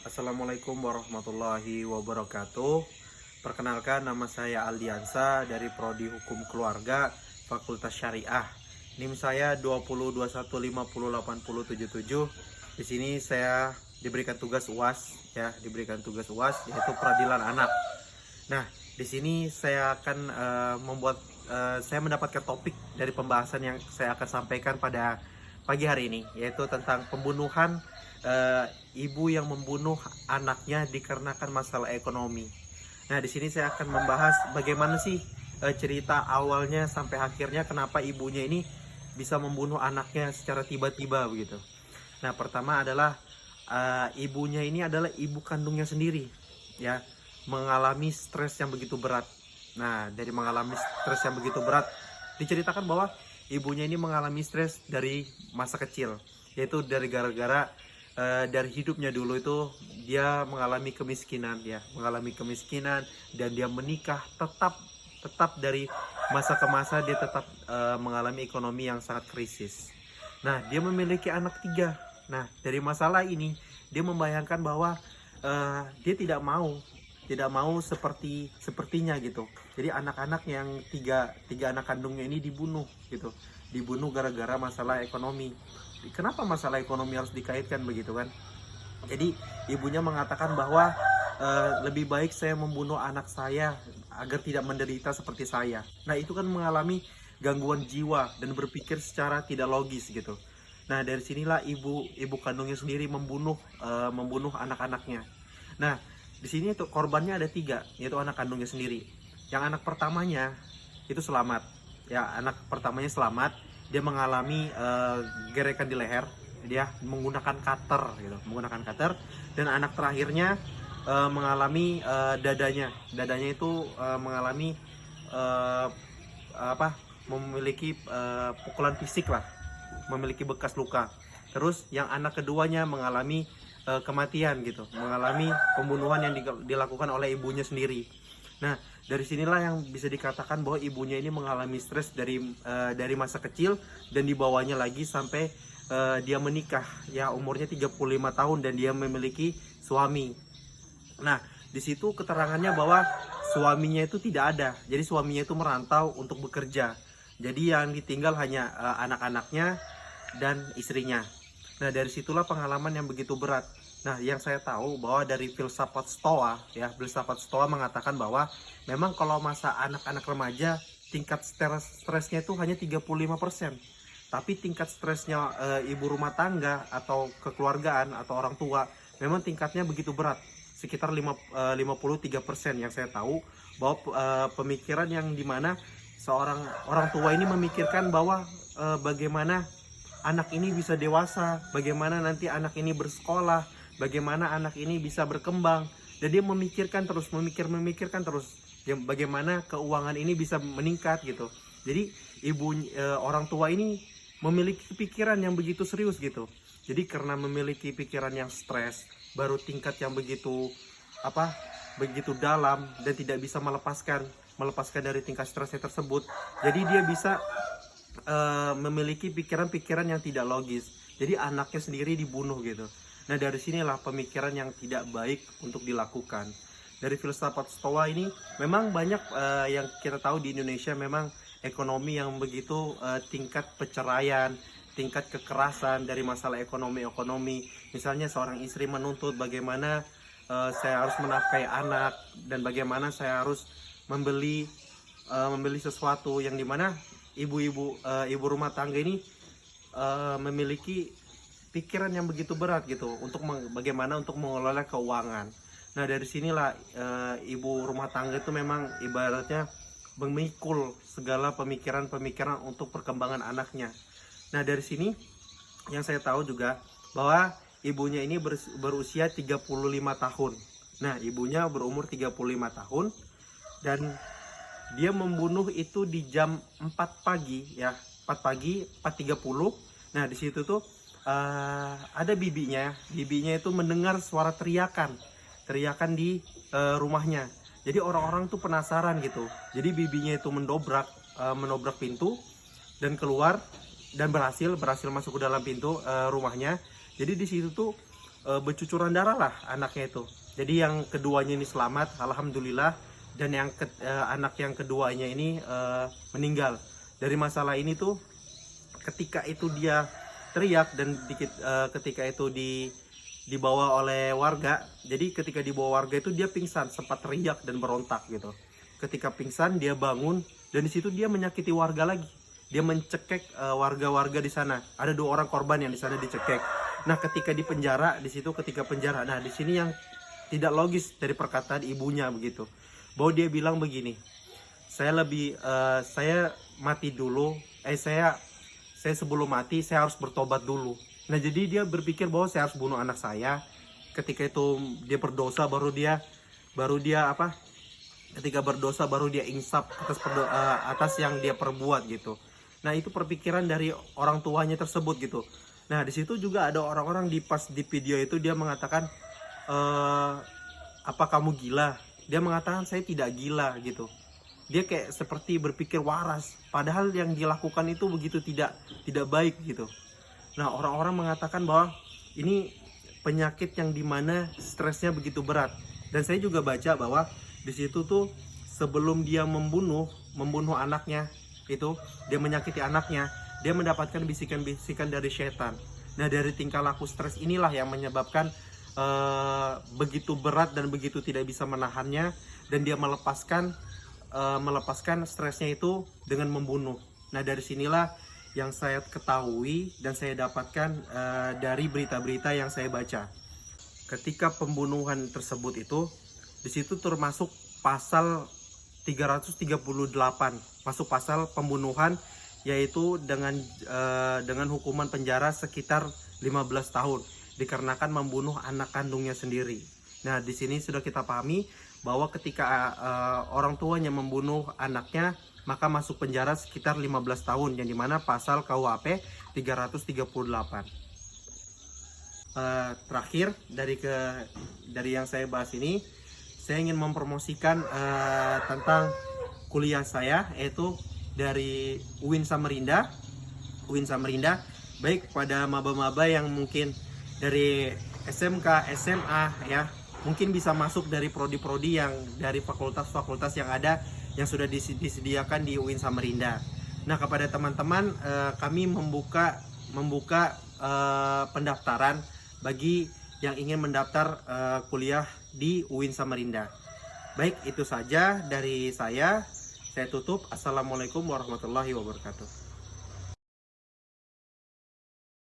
Assalamualaikum warahmatullahi wabarakatuh. Perkenalkan, nama saya Aldiansa dari Prodi Hukum Keluarga Fakultas Syariah. NIM saya 2021508077. Di sini saya diberikan tugas UAS yaitu peradilan anak. Nah, di sini saya akan saya mendapatkan topik dari pembahasan yang saya akan sampaikan pada pagi hari ini, yaitu tentang pembunuhan ibu yang membunuh anaknya dikarenakan masalah ekonomi. Nah, di sini saya akan membahas bagaimana sih cerita awalnya sampai akhirnya kenapa ibunya ini bisa membunuh anaknya secara tiba-tiba begitu. Nah, pertama adalah ibunya ini adalah ibu kandungnya sendiri, ya, mengalami stres yang begitu berat. Nah, dari mengalami stres yang begitu berat, diceritakan bahwa ibunya ini mengalami stres dari masa kecil, yaitu dari gara-gara dari hidupnya dulu itu dia mengalami kemiskinan, dan dia menikah tetap dari masa ke masa dia tetap mengalami ekonomi yang sangat krisis. Nah, dia memiliki anak 3. Nah, dari masalah ini dia membayangkan bahwa dia tidak mau sepertinya gitu. Jadi anak-anak yang tiga anak kandungnya ini dibunuh gitu, dibunuh gara-gara masalah ekonomi. Kenapa masalah ekonomi harus dikaitkan begitu kan? Jadi ibunya mengatakan bahwa lebih baik saya membunuh anak saya agar tidak menderita seperti saya. Nah, itu kan mengalami gangguan jiwa dan berpikir secara tidak logis gitu. Nah, dari sinilah ibu kandungnya sendiri membunuh anak-anaknya. Nah, di sini tuh korbannya ada 3, yaitu anak kandungnya sendiri. Yang anak pertamanya itu selamat. Ya, anak pertamanya selamat. Dia mengalami gerekan di leher, dia menggunakan cutter, dan anak terakhirnya mengalami dadanya itu mengalami memiliki pukulan fisik lah, memiliki bekas luka. Terus yang anak keduanya mengalami kematian gitu, mengalami pembunuhan yang dilakukan oleh ibunya sendiri. Nah, dari sinilah yang bisa dikatakan bahwa ibunya ini mengalami stres dari masa kecil dan dibawanya lagi sampai dia menikah, ya, umurnya 35 tahun dan dia memiliki suami. Nah, di situ keterangannya bahwa suaminya itu tidak ada. Jadi suaminya itu merantau untuk bekerja. Jadi yang ditinggal hanya anak-anaknya dan istrinya. Nah, dari situlah pengalaman yang begitu berat. Nah, yang saya tahu bahwa dari filsafat Stoa mengatakan bahwa memang kalau masa anak-anak remaja tingkat stresnya itu hanya 35%. Tapi tingkat stresnya ibu rumah tangga atau kekeluargaan atau orang tua memang tingkatnya begitu berat, sekitar 53% yang saya tahu, bahwa pemikiran yang dimana seorang orang tua ini memikirkan bahwa bagaimana anak ini bisa dewasa, bagaimana nanti anak ini bersekolah, bagaimana anak ini bisa berkembang, dan dia memikirkan terus ya, bagaimana keuangan ini bisa meningkat gitu. Jadi orang tua ini memiliki pikiran yang begitu serius gitu. Jadi karena memiliki pikiran yang stres, baru tingkat yang begitu dalam, dan tidak bisa melepaskan dari tingkat stresnya tersebut. Jadi dia bisa memiliki pikiran-pikiran yang tidak logis. Jadi anaknya sendiri dibunuh gitu. Nah, dari sinilah pemikiran yang tidak baik untuk dilakukan. Dari filsafat Stoa ini memang banyak yang kita tahu di Indonesia, memang ekonomi yang begitu tingkat perceraian, tingkat kekerasan dari masalah ekonomi. Misalnya seorang istri menuntut bagaimana saya harus menafkahi anak, dan bagaimana saya harus membeli sesuatu, yang dimana ibu rumah tangga ini memiliki pikiran yang begitu berat gitu untuk bagaimana untuk mengelola keuangan. Nah, dari sinilah ibu rumah tangga itu memang ibaratnya memikul segala pemikiran untuk perkembangan anaknya. Nah, dari sini yang saya tahu juga bahwa ibunya ini berusia 35 tahun. Nah, ibunya berumur 35 tahun dan dia membunuh itu di jam 4 pagi ya, 4:30. Nah, di situ tuh ada bibinya itu mendengar suara teriakan di rumahnya. Jadi orang-orang tuh penasaran gitu. Jadi bibinya itu menobrak pintu dan keluar, dan berhasil masuk ke dalam pintu rumahnya. Jadi di situ tuh bercucuran darah lah anaknya itu. Jadi yang keduanya ini selamat, alhamdulillah, dan anak yang keduanya ini meninggal. Dari masalah ini tuh, ketika itu dia teriak dan ketika itu dibawa oleh warga. Jadi ketika dibawa warga itu dia pingsan, sempat teriak dan berontak gitu. Ketika pingsan dia bangun dan di situ dia menyakiti warga lagi. Dia mencekek warga-warga di sana. Ada 2 orang korban yang di sana dicekek. Nah, ketika di penjara, di situ ketika penjara. Nah, di sini yang tidak logis dari perkataan ibunya begitu. Bahwa dia bilang begini, saya mati dulu, saya sebelum mati saya harus bertobat dulu. Nah, jadi dia berpikir bahwa saya harus bunuh anak saya. Ketika itu dia berdosa, baru dia apa? Ketika berdosa baru dia insaf atas yang dia perbuat gitu. Nah, itu perpikiran dari orang tuanya tersebut gitu. Nah, di situ juga ada orang-orang pas di video itu dia mengatakan, apa kamu gila? Dia mengatakan saya tidak gila gitu. Dia kayak seperti berpikir waras, padahal yang dilakukan itu begitu tidak baik gitu. Nah, orang-orang mengatakan bahwa ini penyakit yang dimana stresnya begitu berat. Dan saya juga baca bahwa di situ tuh sebelum dia membunuh anaknya itu, dia menyakiti anaknya, dia mendapatkan bisikan-bisikan dari setan. Nah, dari tingkah laku stres inilah yang menyebabkan begitu berat dan begitu tidak bisa menahannya, dan dia melepaskan stresnya itu dengan membunuh. Nah, dari sinilah yang saya ketahui dan saya dapatkan dari berita-berita yang saya baca. Ketika pembunuhan tersebut itu, di situ termasuk pasal 338, masuk pasal pembunuhan, yaitu dengan hukuman penjara sekitar 15 tahun dikarenakan membunuh anak kandungnya sendiri. Nah, di sini sudah kita pahami bahwa ketika orang tuanya membunuh anaknya, maka masuk penjara sekitar 15 tahun, yang dimana pasal KUHP 338. Terakhir dari yang saya bahas ini, saya ingin mempromosikan tentang kuliah saya, yaitu dari UIN Samarinda. Baik pada maba-maba yang mungkin dari SMK, SMA ya, mungkin bisa masuk dari prodi-prodi yang dari fakultas-fakultas yang ada yang sudah disediakan di UIN Samarinda. Nah, kepada teman-teman kami membuka pendaftaran bagi yang ingin mendaftar kuliah di UIN Samarinda. Baik, itu saja dari saya. Saya tutup. Assalamualaikum warahmatullahi wabarakatuh.